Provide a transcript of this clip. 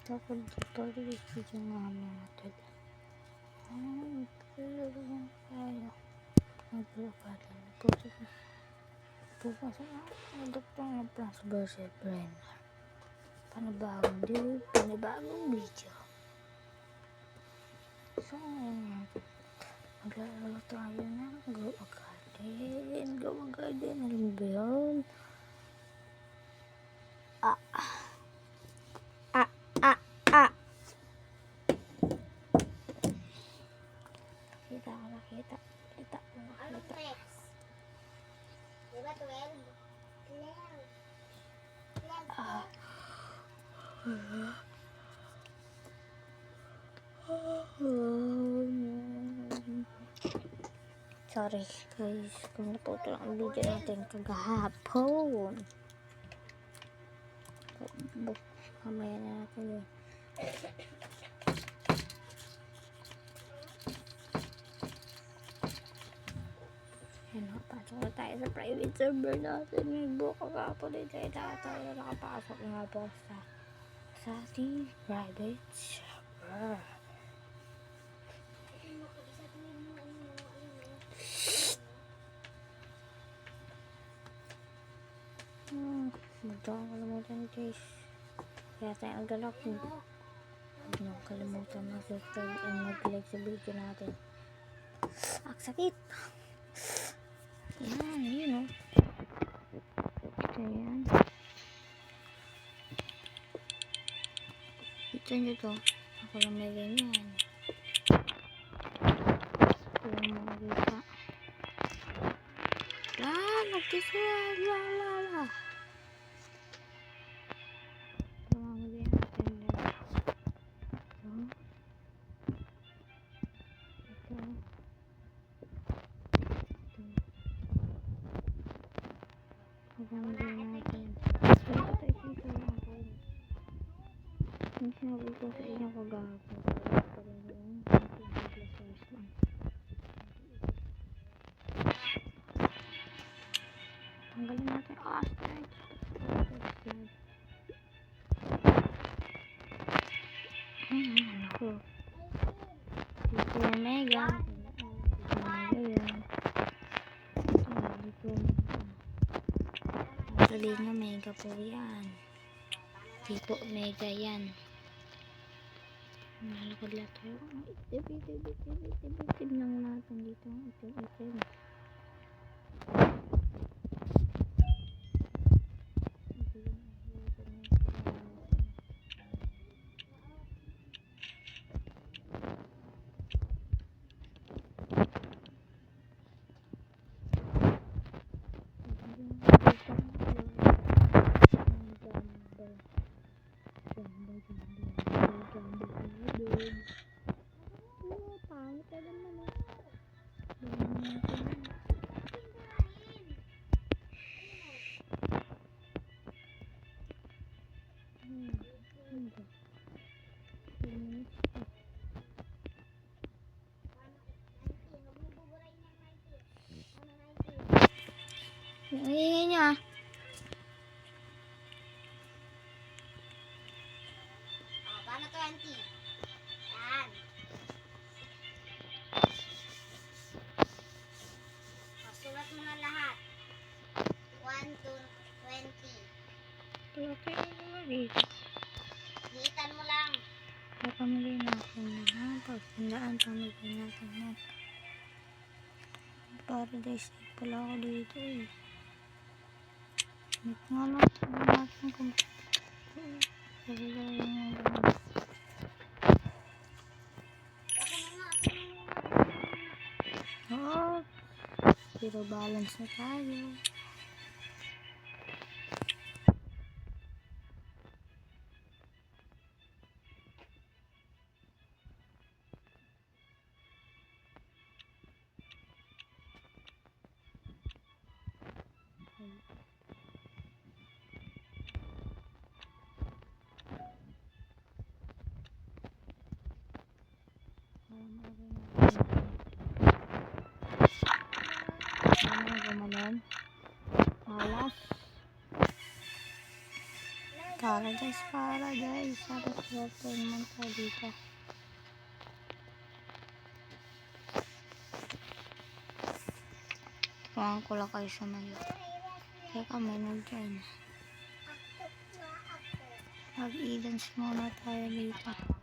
Takot dito video nga natin. Pero kaya nagpapalala po sa bukas na doktor na plus versus Brenner. Panibagong video. So, maglalaro tayo ng Go Garden. Go Garden, alam ba yun? Nakita. Anong Rex? Diba 12? 12. Sorry guys, kung naputol ang video natin kagahapon. Mamaya na natin yun. Ano, pasok na tayo sa private server natin. Buka kagahapon din tayo nakapasok nga po sa ating private server. Magkakalimutan guys. Kaya tayo ang galak mo. Huwag nang kalimutan na subscribe and mag-like sa video natin. Ang sakit. Yan, yun o. Ayan. Ito nyo to. Ako lang may ganyan. Ito yung mga kita. Nagkisa. La. Yung sinabi ko sa inyo kagahapon, tanggalin natin yung ostrich. Ako dito yung mega sabihin nga mega po yan, di po mega yan. Malakad lahat tayo. Itim lang natin dito. Itim. Yung ingay niya. Paano 20? Yan. Sulat mo na lahat. 1 to 20. Okay na dito. Hitan mo lang. Pamili natin na. Pagpindaan pamili natin na. Paradise pala ako dito eh. Wait nga lang. Sabi natin kung oh, zero balance na tayo. Gumanon. Paradise, paradise. Dapat swerte naman tayo dito. Tuwang ko lang kayo sa may. Teka, may nag-join. Mag-i-dance muna tayo dito.